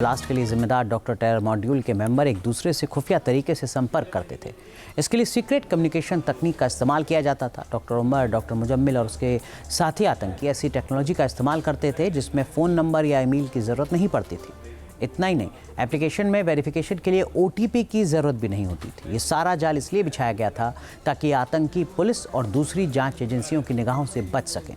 Blast के लिए जिम्मेदार डॉक्टर टेरर मॉड्यूल के मेंबर एक दूसरे से खुफिया तरीके से संपर्क करते थे। इसके लिए सीक्रेट कम्युनिकेशन तकनीक का इस्तेमाल किया जाता था। डॉक्टर उमर, डॉक्टर मुजम्मिल और उसके साथी आतंकी ऐसी टेक्नोलॉजी का इस्तेमाल करते थे जिसमें फ़ोन नंबर या ईमेल की ज़रूरत नहीं पड़ती थी। इतना ही नहीं, एप्लीकेशन में वेरिफिकेशन के लिए OTP की ज़रूरत भी नहीं होती थी। ये सारा जाल इसलिए बिछाया गया था ताकि आतंकी पुलिस और दूसरी जांच एजेंसियों की निगाहों से बच सकें।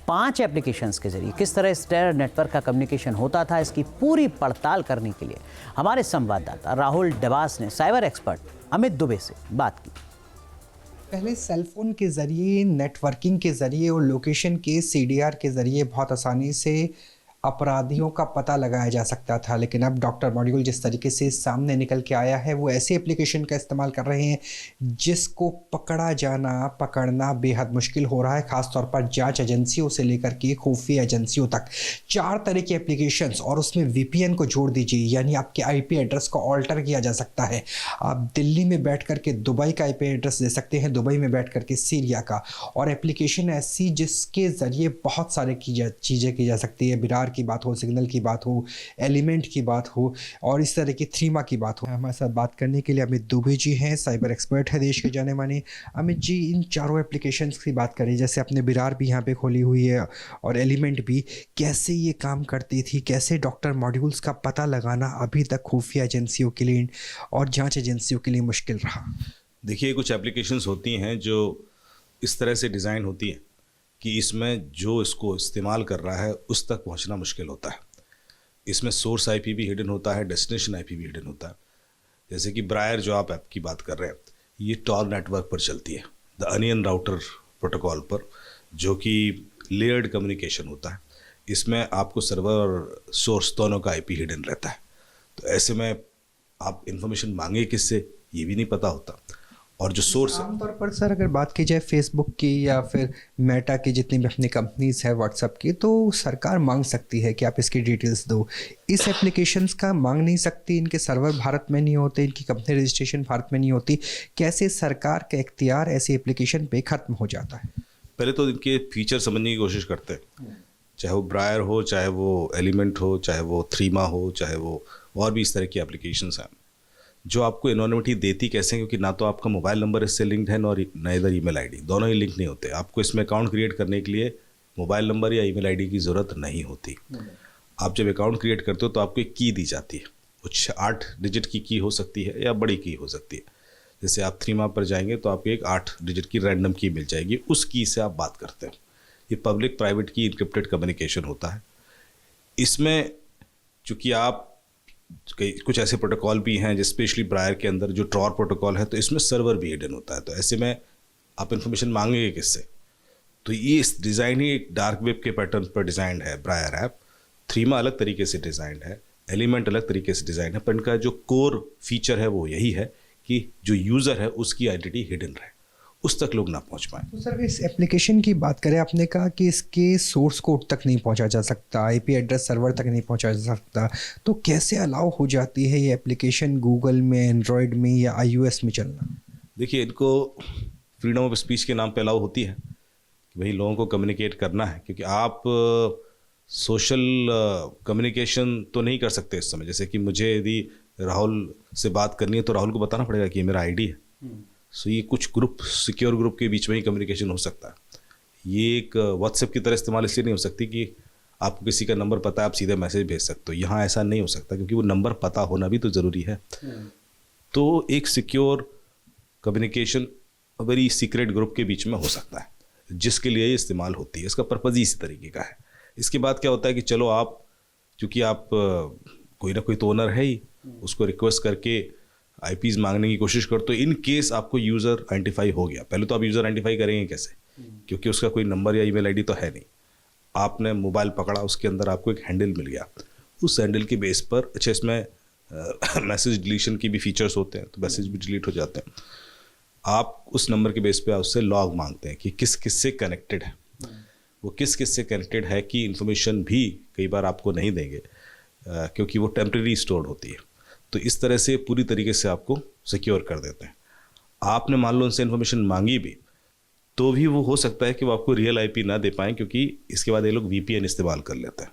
5 एप्लीकेशंस के जरिए किस तरह इस टेरर नेटवर्क का कम्युनिकेशन होता था, इसकी पूरी पड़ताल करने के लिए हमारे संवाददाता राहुल डबास ने साइबर एक्सपर्ट अमित दुबे से बात की। पहले सेल फोन के ज़रिए, नेटवर्किंग के ज़रिए और लोकेशन के CDR के ज़रिए बहुत आसानी से अपराधियों का पता लगाया जा सकता था, लेकिन अब डॉक्टर मॉड्यूल जिस तरीके से सामने निकल के आया है वो ऐसे एप्लीकेशन का इस्तेमाल कर रहे हैं जिसको पकड़ना बेहद मुश्किल हो रहा है, ख़ासतौर पर जांच एजेंसियों से लेकर के खुफिया एजेंसियों तक। 4 तरह के एप्लीकेशंस और उसमें VPN को जोड़ दीजिए, यानी आपके IP एड्रेस को ऑल्टर किया जा सकता है। आप दिल्ली में बैठ कर के दुबई का IP एड्रेस दे सकते हैं, दुबई में बैठ कर के सीरिया का। और एप्लीकेशन ऐसी जिसके ज़रिए बहुत सारे चीज़ें की जा सकती है। बिरार की बात हो, सिग्नल की बात हो, एलिमेंट की बात हो और इस तरह की थ्रीमा की बात हो। हमारे साथ बात करने के लिए अमित दुबे जी हैं, साइबर एक्सपर्ट है देश के जाने माने। अमित जी, इन चारों एप्लीकेशंस की बात करें, जैसे आपने बिरार भी यहाँ पे खोली हुई है और एलिमेंट भी, कैसे ये काम करती थी, कैसे डॉक्टर मॉड्यूल्स का पता लगाना अभी तक खुफिया एजेंसियों के लिए और जाँच एजेंसियों के लिए मुश्किल रहा? देखिए, कुछ एप्लीकेशंस होती हैं जो इस तरह से डिज़ाइन होती हैं कि इसमें जो इसको इस्तेमाल कर रहा है उस तक पहुंचना मुश्किल होता है। इसमें सोर्स IP भी हिडन होता है, डेस्टिनेशन IP भी हिडन होता है। जैसे कि ब्रायर जो आप ऐप की बात कर रहे हैं, ये टॉर नेटवर्क पर चलती है, द अनियन राउटर प्रोटोकॉल पर, जो कि लेयर्ड कम्युनिकेशन होता है। इसमें आपको सर्वर और सोर्स दोनों का IP हिडन रहता है। तो ऐसे में आप इंफॉर्मेशन मांगे किससे, ये भी नहीं पता होता। और जो सोर्स है, आमतौर पर सर अगर बात की जाए फेसबुक की या फिर मेटा की, जितनी भी अपनी कंपनीज है, व्हाट्सएप की, तो सरकार मांग सकती है कि आप इसकी डिटेल्स दो। इस एप्लीकेशंस का मांग नहीं सकती, इनके सर्वर भारत में नहीं होते, इनकी कंपनी रजिस्ट्रेशन भारत में नहीं होती। कैसे सरकार का इख्तियार ऐसी एप्लीकेशन पे ख़त्म हो जाता है? पहले तो इनके फीचर समझने की कोशिश करते हैं, चाहे वो ब्रायर हो, चाहे वो एलिमेंट हो, चाहे वो थ्रीमा हो, चाहे वो और भी इस तरह की एप्लीकेशंस हैं जो आपको एनोनिमिटी देती कैसे हैं, क्योंकि ना तो आपका मोबाइल नंबर इससे लिंक्ड है ना इधर ईमेल आईडी, दोनों ही लिंक नहीं होते। आपको इसमें अकाउंट क्रिएट करने के लिए मोबाइल नंबर या ईमेल आईडी की ज़रूरत नहीं होती। आप जब अकाउंट क्रिएट करते हो तो आपको एक की दी जाती है, कुछ 8 डिजिट की हो सकती है या बड़ी की हो सकती है। जैसे आप थ्रीमा पर जाएंगे तो आपको एक 8 डिजिट की रैंडम की मिल जाएगी, उस की से आप बात करते हैं। ये पब्लिक प्राइवेट की इनक्रिप्टेड कम्युनिकेशन होता है। इसमें चूँकि आप कुछ ऐसे प्रोटोकॉल भी हैं, जैसे स्पेशली ब्रायर के अंदर जो ट्रॉर प्रोटोकॉल है, तो इसमें सर्वर भी हिडन होता है। तो ऐसे में आप इन्फॉर्मेशन मांगेंगे किससे? तो ये इस डिज़ाइन ही एक डार्क वेब के पैटर्न पर डिज़ाइंड है ब्रायर ऐप। थ्रीमा अलग तरीके से डिज़ाइंड है, एलिमेंट अलग तरीके से डिज़ाइन है, पर इनका जो कोर फीचर है वो यही है कि जो यूज़र है उसकी आइडेंटिटी हिडन रहे, उस तक लोग ना पहुंच पाए। तो सर इस एप्लीकेशन की बात करें, आपने कहा कि इसके सोर्स कोड तक नहीं पहुंचा जा सकता, IP एड्रेस सर्वर तक नहीं पहुंचा जा सकता, तो कैसे अलाउ हो जाती है ये एप्लीकेशन गूगल में, एंड्रॉयड में या iOS में चलना? देखिए, इनको फ्रीडम ऑफ स्पीच के नाम पे अलाउ होती है कि भाई लोगों को कम्युनिकेट करना है, क्योंकि आप सोशल कम्युनिकेशन तो नहीं कर सकते इस समय। जैसे कि मुझे यदि राहुल से बात करनी है तो राहुल को बताना पड़ेगा कि ये मेरा ID है। सो ये कुछ ग्रुप, सिक्योर ग्रुप के बीच में ही कम्युनिकेशन हो सकता है। ये एक व्हाट्सएप की तरह इस्तेमाल इसलिए नहीं हो सकती कि आपको किसी का नंबर पता है, आप सीधे मैसेज भेज सकते हो। यहाँ ऐसा नहीं हो सकता, क्योंकि वो नंबर पता होना भी तो ज़रूरी है। तो एक secure communication very secret group के बीच में हो सकता है, जिसके लिए ये इस्तेमाल होती है। इसका पर्पज़ ही इसी तरीके का है। इसके बाद क्या होता है कि चलो आप, चूँकि आप कोई ना कोई तो ओनर है ही, उसको रिक्वेस्ट करके IPs मांगने की कोशिश करो, तो इन केस आपको यूज़र आइडेंटिफाई हो गया। पहले तो आप यूज़र आइडेंटिफाई करेंगे कैसे, क्योंकि उसका कोई नंबर या ईमेल आईडी तो है नहीं। आपने मोबाइल पकड़ा, उसके अंदर आपको एक हैंडल मिल गया, उस हैंडल के बेस पर, अच्छा इसमें मैसेज डिलीशन की भी फीचर्स होते हैं, तो मैसेज भी डिलीट हो जाते हैं। आप उस नंबर के बेस पे उससे लॉग मांगते हैं कि किस किस से कनेक्टेड है। वो किस किस से कनेक्टेड है कि इन्फॉर्मेशन भी कई बार आपको नहीं देंगे, क्योंकि वो टेम्प्रेरी स्टोर्ड होती है। तो इस तरह से पूरी तरीके से आपको सिक्योर कर देते हैं। आपने मान लो उनसे इन्फॉर्मेशन मांगी भी, तो भी वो हो सकता है कि वो आपको रियल IP ना दे पाएँ, क्योंकि इसके बाद ये लोग VPN इस्तेमाल कर लेते हैं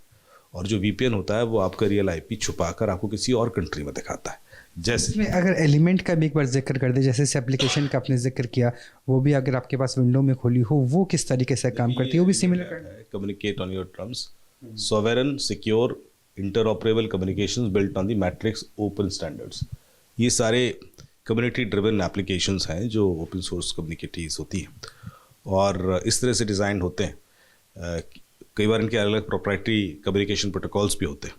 और जो वीपीएन होता है वो आपका रियल आईपी छुपाकर आपको किसी और कंट्री में दिखाता है। जैसे इसमें अगर एलिमेंट का भी एक बार जिक्र कर दे, जैसे इस एप्लीकेशन का आपने जिक्र किया, वो भी अगर आपके पास विंडो में खोली हो, वो किस तरीके से काम करती है? वो भी similar communicate on your terms, sovereign secure interoperable communications built on the matrix open standards. ये सारे कम्युनिटी ड्रिवन एप्लीकेशंस हैं जो ओपन सोर्स कम्युनिकेटीज होती हैं और इस तरह से डिज़ाइन होते हैं। कई बार इनके अलग अलग प्रोप्राइटरी कम्युनिकेशन प्रोटोकॉल्स भी होते हैं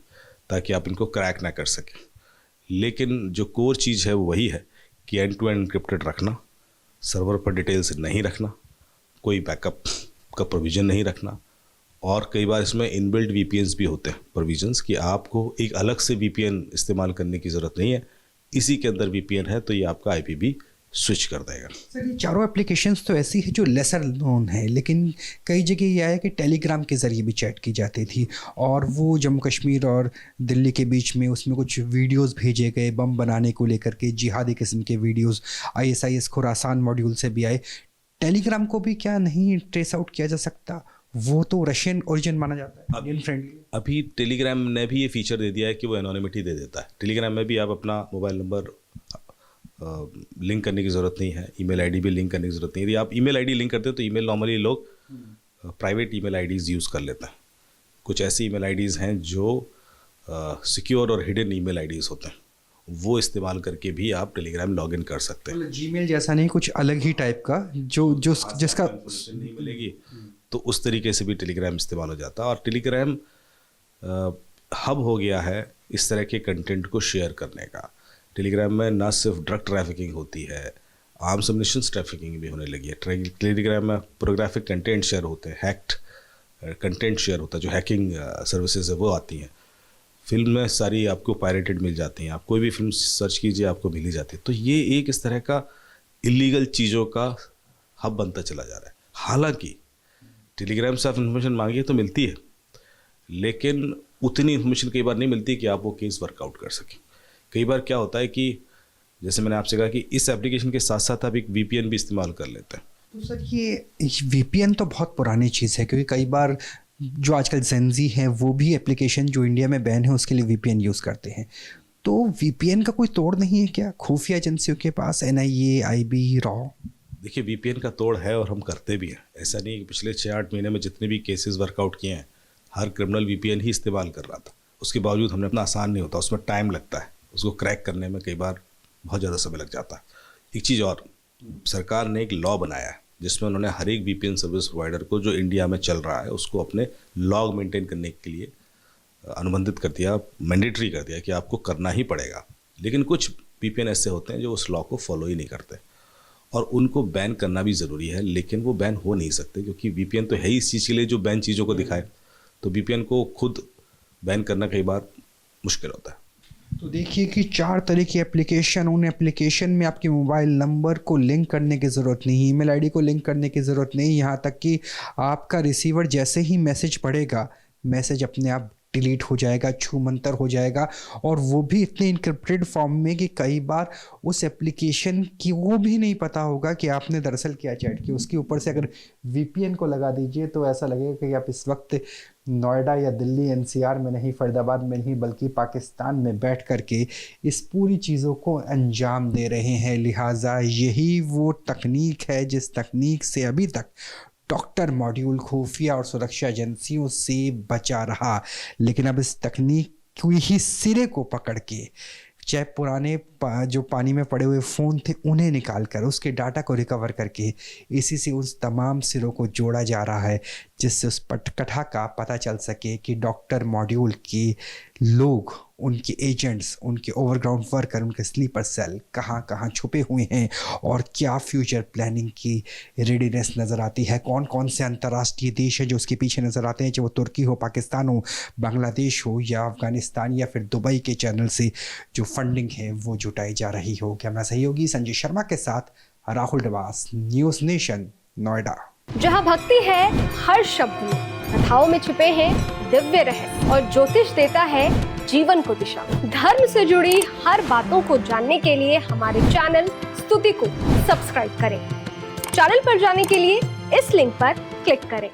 ताकि आप इनको क्रैक ना कर सकें, लेकिन जो कोर चीज़ है वो वही है कि एंड टू एंड एन्क्रिप्टेड रखना, सर्वर पर डिटेल्स नहीं रखना, कोई बैकअप का प्रोविज़न नहीं रखना, और कई बार इसमें इनबिल्ट वीपीएन्स भी होते हैं प्रोविजंस कि आपको एक अलग से वीपीएन इस्तेमाल करने की ज़रूरत नहीं है, इसी के अंदर वीपीएन है तो ये आपका आईपी भी स्विच कर देगा। सर ये चारों एप्लीकेशंस तो ऐसी है जो लेसर नोन है, लेकिन कई जगह ये आया कि टेलीग्राम के ज़रिए भी चैट की जाती थी और वो जम्मू कश्मीर और दिल्ली के बीच में उसमें कुछ वीडियोस भेजे गए बम बनाने को लेकर के, जिहादी किस्म के वीडियोस ISIS खुरासान मॉड्यूल से भी आए। टेलीग्राम को भी क्या नहीं ट्रेस आउट किया जा सकता? वो तो रशियन ओरिजिन माना जाता है, इंडियन फ्रेंडली। अभी टेलीग्राम ने भी ये फीचर दे दिया है कि वो एनोनिमिटी दे देता है। टेलीग्राम में भी आप अपना मोबाइल नंबर लिंक करने की ज़रूरत नहीं है, ईमेल आईडी भी लिंक करने की ज़रूरत नहीं है। यदि आप ईमेल आईडी लिंक करते हो तो ईमेल नॉर्मली लोग प्राइवेट ईमेल आईडीज़ यूज़ कर लेते हैं। कुछ ऐसी ईमेल आईडीज़ हैं जो सिक्योर और हिडन ईमेल आईडीज़ होते हैं, वो इस्तेमाल करके भी आप टेलीग्राम लॉगिन कर सकते हैं। जीमेल जैसा नहीं, कुछ अलग ही टाइप का जो जो जिसका नहीं मिलेगी तो उस तरीके से भी टेलीग्राम इस्तेमाल हो जाता है। और टेलीग्राम हब हो गया है इस तरह के कंटेंट को शेयर करने का। टेलीग्राम में ना सिर्फ ड्रग ट्रैफिकिंग होती है, आर्म्स एम्युनिशंस ट्रैफिकिंग भी होने लगी है। टेलीग्राम में पोर्नोग्राफिक कंटेंट शेयर होते हैं, हैक्ड कंटेंट शेयर होता है, जो हैकिंग सर्विसेज है वो आती हैं। फिल्म में सारी आपको पायरेटेड मिल जाती हैं, आप कोई भी फिल्म सर्च कीजिए आपको मिल ही जाती है। तो ये एक इस तरह का इलीगल चीज़ों का हब बनता चला जा रहा है। हालांकि टेलीग्राम से आप इन्फॉर्मेशन मांगिए तो मिलती है, लेकिन उतनी इन्फॉर्मेशन कई बार नहीं मिलती कि आप वो केस वर्कआउट कर सकें। कई बार क्या होता है कि जैसे मैंने आपसे कहा कि इस एप्लीकेशन के साथ साथ आप एक वीपीएन भी इस्तेमाल कर लेते हैं। तो सर ये VPN तो बहुत पुरानी चीज़ है, क्योंकि कई बार जो आजकल जेनजी हैं वो भी एप्लीकेशन जो इंडिया में बैन है उसके लिए VPN यूज़ करते हैं। तो VPN का कोई तोड़ नहीं है क्या खुफिया एजेंसियों के पास, NIA, IB, रॉ? देखिए VPN का तोड़ है और हम करते भी हैं। ऐसा नहीं है कि पिछले 6-8 महीने में जितने भी केसेस वर्कआउट किए हैं हर क्रिमिनल VPN ही इस्तेमाल कर रहा था। उसके बावजूद हमने अपना आसान नहीं होता, उसमें टाइम लगता है, उसको क्रैक करने में कई बार बहुत ज़्यादा समय लग जाता है। एक चीज़ और, सरकार ने एक लॉ बनाया है जिसमें उन्होंने हर एक VPN सर्विस प्रोवाइडर को जो इंडिया में चल रहा है उसको अपने लॉग मेंटेन करने के लिए अनुबंधित कर दिया, मैंडेटरी कर दिया कि आपको करना ही पड़ेगा। लेकिन कुछ VPN ऐसे होते हैं जो उस लॉ को फॉलो ही नहीं करते और उनको बैन करना भी ज़रूरी है, लेकिन वो बैन हो नहीं सकते क्योंकि VPN तो है ही इस चीज़ के लिए जो बैन चीज़ों को दिखाए। तो VPN को खुद बैन करना कई बार मुश्किल होता है। तो देखिए कि 4 तरह की एप्लीकेशन, उन एप्लीकेशन में आपके मोबाइल नंबर को लिंक करने की ज़रूरत नहीं, ईमेल आईडी को लिंक करने की ज़रूरत नहीं, यहाँ तक कि आपका रिसीवर जैसे ही मैसेज पढ़ेगा, मैसेज अपने आप डिलीट हो जाएगा, छूमंतर हो जाएगा, और वो भी इतने इनक्रिप्टेड फॉर्म में कि कई बार उस एप्लीकेशन की वो भी नहीं पता होगा कि आपने दरअसल क्या चैट किया। उसके ऊपर से अगर VPN को लगा दीजिए तो ऐसा लगेगा कि आप इस वक्त नोएडा या दिल्ली NCR में नहीं, फरीदाबाद में नहीं, बल्कि पाकिस्तान में बैठ करके इस पूरी चीज़ों को अंजाम दे रहे हैं। लिहाजा यही वो तकनीक है जिस तकनीक से अभी तक डॉक्टर मॉड्यूल खुफिया और सुरक्षा एजेंसियों से बचा रहा, लेकिन अब इस तकनीक की ही सिरे को पकड़ के, चाहे पुराने जो पानी में पड़े हुए फ़ोन थे उन्हें निकाल कर उसके डाटा को रिकवर करके इसी से उस तमाम सिरों को जोड़ा जा रहा है, जिससे उस पटकथा का पता चल सके कि डॉक्टर मॉड्यूल के लोग, उनके एजेंट्स, उनके ओवरग्राउंड वर्कर, उनके स्लीपर सेल कहाँ कहाँ छुपे हुए हैं और क्या फ्यूचर प्लानिंग की रेडीनेस नज़र आती है। कौन कौन से अंतर्राष्ट्रीय देश हैं जो उसके पीछे नज़र आते हैं, चाहे वो तुर्की हो, पाकिस्तान हो, बांग्लादेश हो या अफ़गानिस्तान या फिर दुबई के चैनल से जो फंडिंग है वो जुटाई जा रही हो। कैमरा सहयोगी संजय शर्मा के साथ राहुल डवास, न्यूज़ नेशन, नोएडा। जहाँ भक्ति है हर शब्द में, कथाओं में छुपे हैं दिव्य रहस्य और ज्योतिष देता है जीवन को दिशा। धर्म से जुड़ी हर बातों को जानने के लिए हमारे चैनल स्तुति को सब्सक्राइब करें। चैनल पर जाने के लिए इस लिंक पर क्लिक करें।